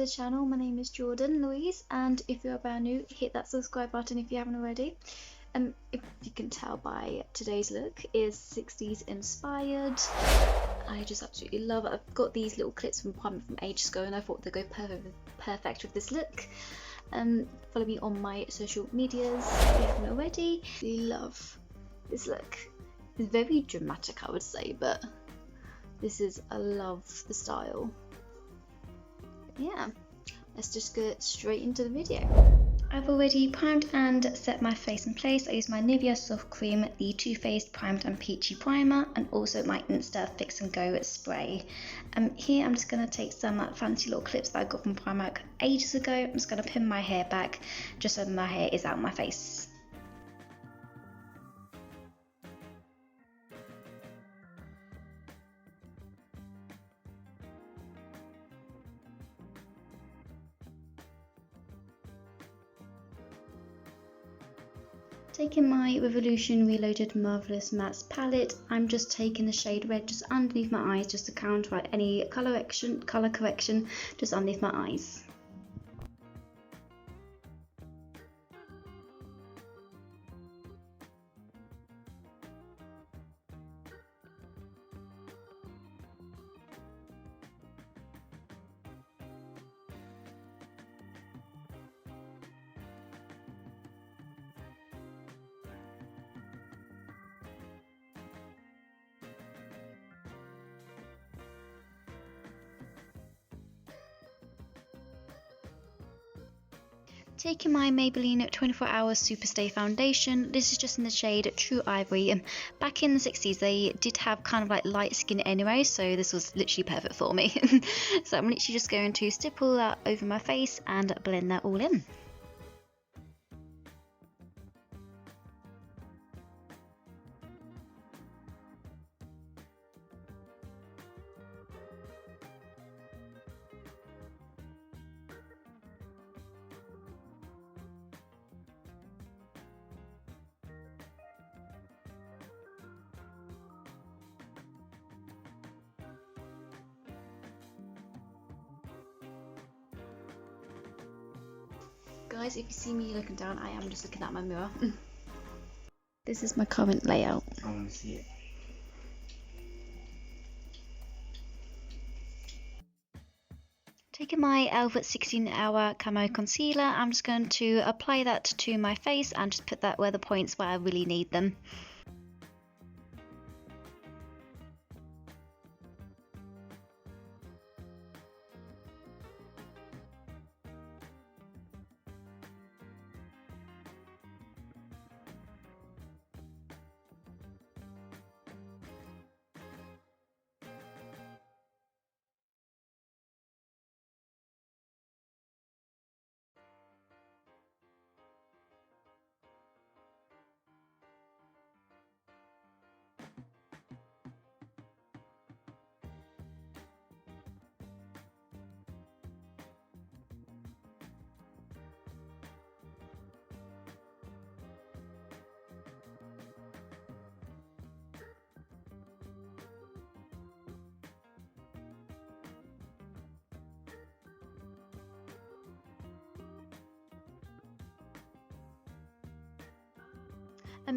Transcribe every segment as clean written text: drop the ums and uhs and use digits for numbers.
to the channel. My name is Jordan Louise, and if you're brand new, hit that subscribe button if you haven't already. If you can tell by today's look, is 60s inspired. I just absolutely love it. I've got these little clips from Primer from ages ago, and I thought they'd go perfect with this look. Follow me on my social medias if you haven't already. I really love this look. It's very dramatic, I would say, but I love the style. Yeah, let's just get straight into the video. I've already primed and set my face in place. I use my Nivea Soft Cream, the Too Faced Primed and Peachy Primer, and also my Insta Fix and Go spray. Here I'm just going to take some fancy little clips that I got from Primark ages ago. I'm just going to pin my hair back just so my hair is out of my face. Taking my Revolution Reloaded Marvelous Mattes palette, I'm just taking the shade Red just underneath my eyes just to counteract any colour correction just underneath my eyes. Taking my Maybelline 24 Hour Superstay Foundation, this is just in the shade True Ivory. Back in the 60s they did have kind of like light skin anyway, so this was literally perfect for me. So I'm literally just going to stipple that over my face and blend that all in. Guys, if you see me looking down, I am just looking at my mirror. This is my current layout. I want to see it. Taking my e.l.f. 16-hour Camo Concealer, I'm just going to apply that to my face and just put that where the points where I really need them.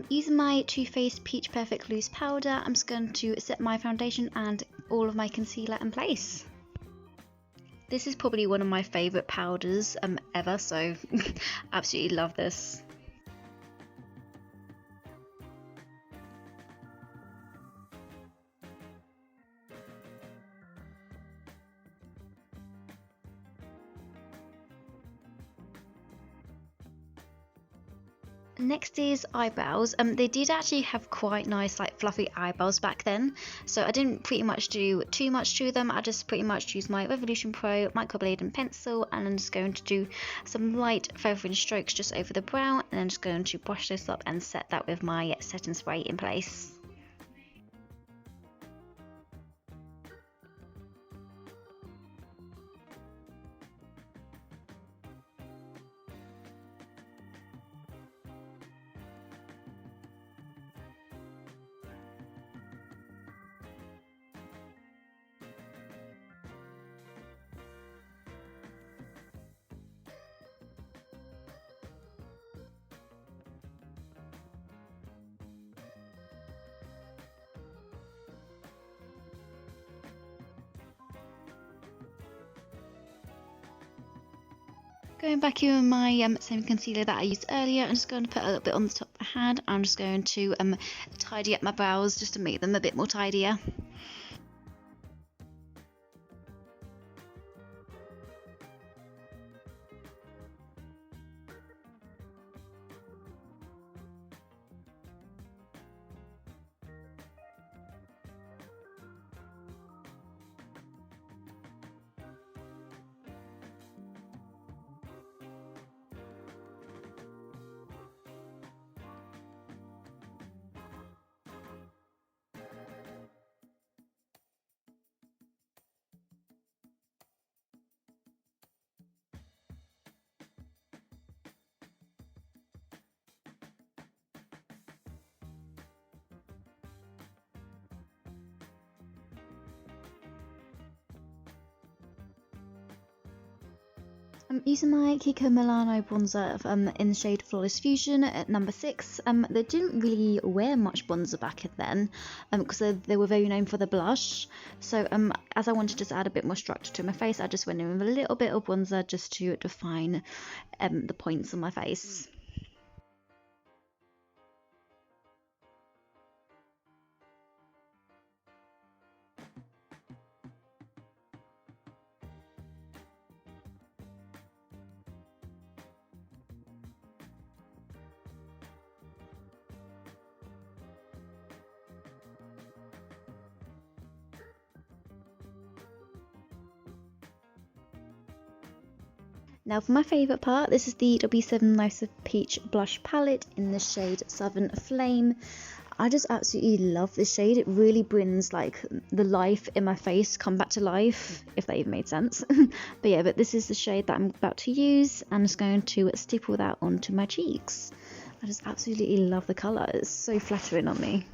Using my Too Faced Peach Perfect Loose Powder, I'm just going to set my foundation and all of my concealer in place. This is probably one of my favourite powders ever, so absolutely love this. Next is eyebrows. They did actually have quite nice like fluffy eyebrows back then, so I didn't pretty much do too much to them. I just pretty much used my Revolution Pro microblade and pencil, and I'm just going to do some light feathering strokes just over the brow, and then just going to brush this up and set that with my setting spray in place. Going back in with my same concealer that I used earlier, I'm just going to put a little bit on the top of the hand. I'm just going to tidy up my brows just to make them a bit more tidier. I'm using my Kiko Milano bronzer in the shade Flawless Fusion at number 6. They didn't really wear much bronzer back then because they were very known for the blush. So as I wanted to just add a bit more structure to my face, I just went in with a little bit of bronzer just to define the points on my face. Now for my favourite part, this is the W7 Nice of Peach Blush Palette in the shade Southern Flame. I just absolutely love this shade. It really brings like the life in my face come back to life, if that even made sense. But this is the shade that I'm about to use. I'm just going to stipple that onto my cheeks. I just absolutely love the colour. It's so flattering on me.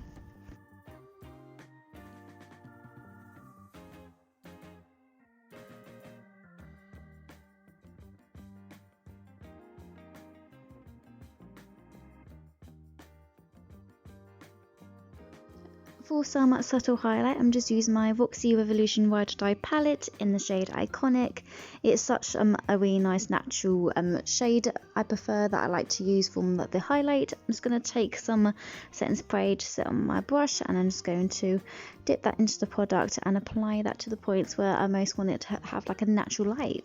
For some subtle highlight, I'm just using my Roxy Revolution Ride or Die palette in the shade Iconic. It's such a really nice natural shade. I prefer that I like to use from the highlight. I'm just going to take some setting spray to sit on my brush, and I'm just going to dip that into the product and apply that to the points where I most want it to have like a natural light.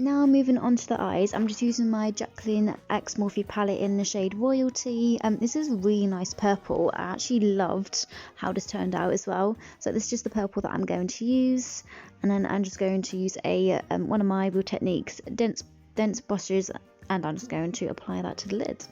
Now moving on to the eyes, I'm just using my Jacqueline X Morphe palette in the shade Royalty. This is a really nice purple. I actually loved how this turned out as well. So this is just the purple that I'm going to use, and then I'm just going to use a one of my Real Techniques dense brushes, and I'm just going to apply that to the lid.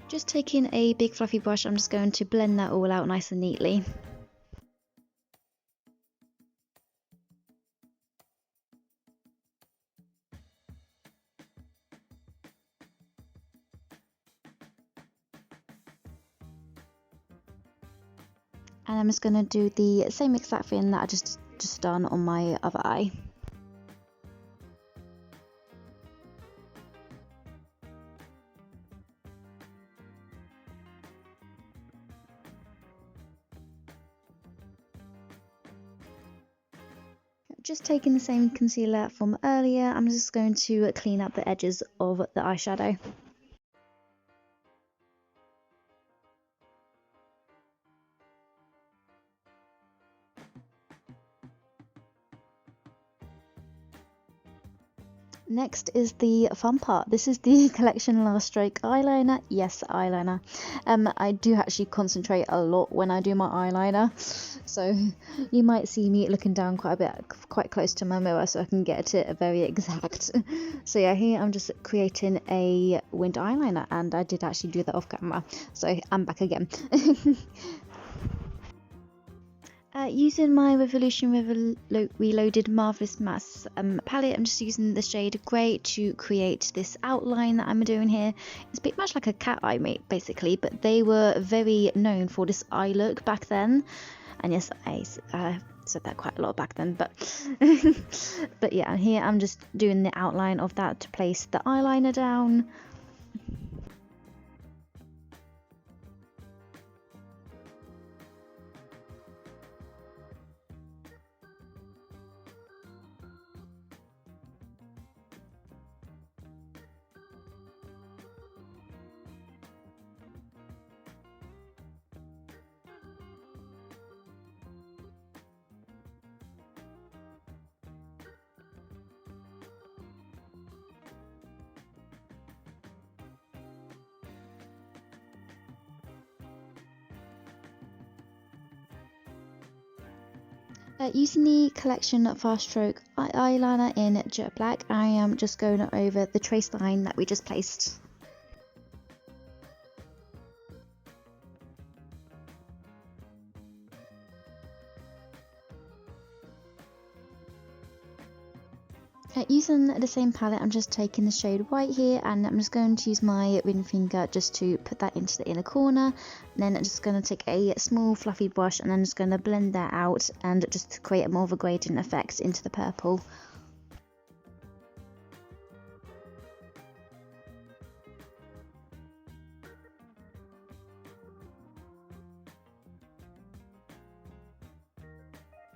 Just taking a big fluffy brush, I'm just going to blend that all out nice and neatly. And I'm just going to do the same exact thing that I just done on my other eye. Just taking the same concealer from earlier, I'm just going to clean up the edges of the eyeshadow. Next is the fun part. This is the collection Last Stroke eyeliner. Yes, eyeliner. I do actually concentrate a lot when I do my eyeliner, so you might see me looking down quite close to my mirror so I can get it very exact. So yeah, here I'm just creating a winter eyeliner, and I did actually do that off camera, so I'm back again. Using my Revolution Reloaded Marvelous Mass palette, I'm just using the shade Grey to create this outline that I'm doing here. It's pretty much like a cat eye, basically, but they were very known for this eye look back then. And yes, I said that quite a lot back then, but but yeah, here I'm just doing the outline of that to place the eyeliner down. Using the collection Fast Stroke eyeliner in Jet Black, I am just going over the trace line that we just placed. Using the same palette, I'm just taking the shade White here, and I'm just going to use my ring finger just to put that into the inner corner. And then I'm just going to take a small fluffy brush, and I'm just going to blend that out and just create a more of a gradient effect into the purple.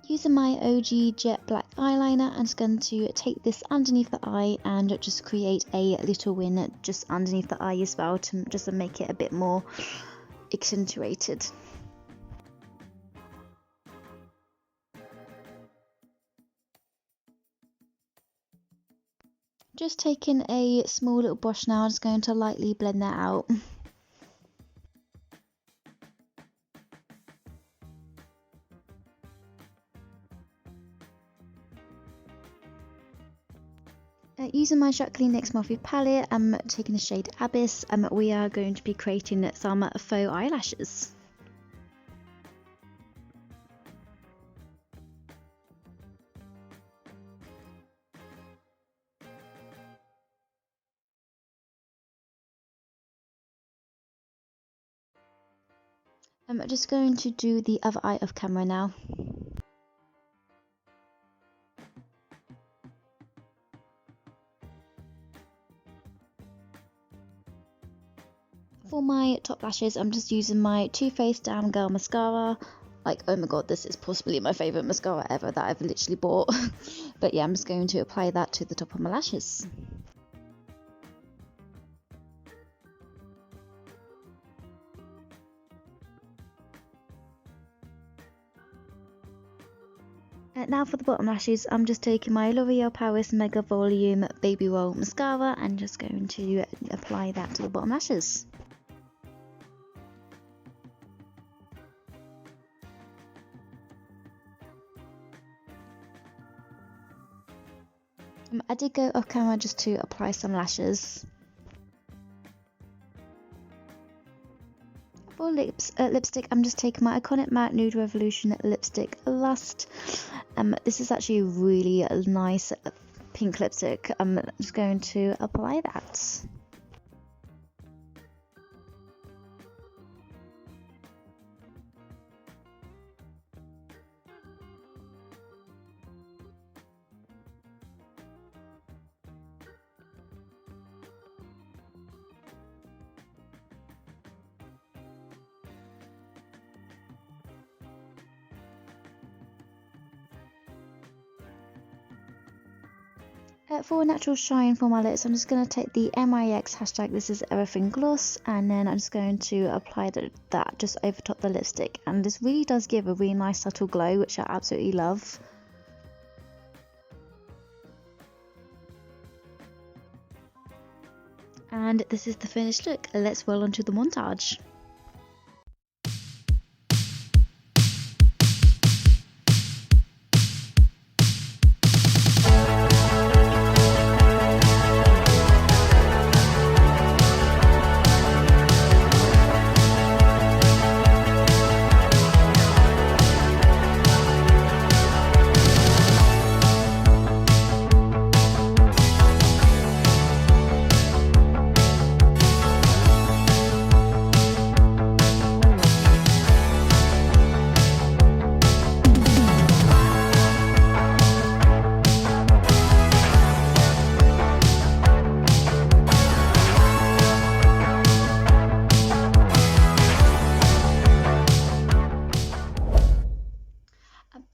Using my OG Jet Black eyeliner, I'm just going to take this underneath the eye and just create a little wing just underneath the eye as well, just to make it a bit more accentuated. Just taking a small little brush now, I'm just going to lightly blend that out. Using my Jacqueline X Morphe palette, I'm taking the shade Abyss, and we are going to be creating some faux eyelashes. I'm just going to do the other eye off camera now. For my top lashes, I'm just using my Too Faced Damn Girl mascara. Like, oh my god, this is possibly my favourite mascara ever that I've literally bought. But yeah, I'm just going to apply that to the top of my lashes. Now for the bottom lashes, I'm just taking my L'Oreal Paris Mega Volume Baby Roll Mascara and just going to apply that to the bottom lashes. I did go off camera just to apply some lashes. For lipstick, I'm just taking my Iconic Matte Nude Revolution lipstick Lust. This is actually a really nice pink lipstick. I'm just going to apply that. For natural shine for my lips, I'm just going to take the MIX hashtag This Is Everything gloss, and then I'm just going to apply that just over top the lipstick, and this really does give a really nice subtle glow, which I absolutely love. And this is the finished look. Let's roll on to the montage.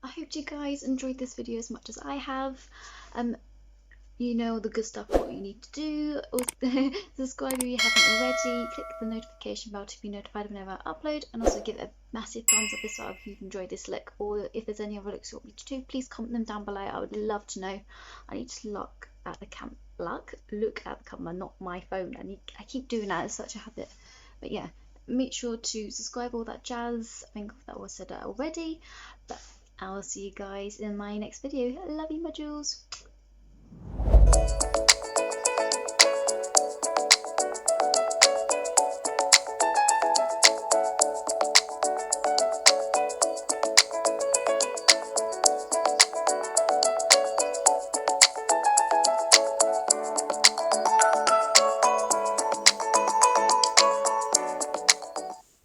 I hope you guys enjoyed this video as much as I have. You know the good stuff, what you need to do. Also, subscribe if you haven't already, click the notification bell to be notified whenever I upload, and also give a massive thumbs up as well if you've enjoyed this look, or if there's any other looks you want me to do, please comment them down below. I would love to know. I need to look at the camera, not my phone. I keep doing that, it's such a habit. But yeah, make sure to subscribe, all that jazz. I think that was said already, but I'll see you guys in my next video. I love you, my jewels.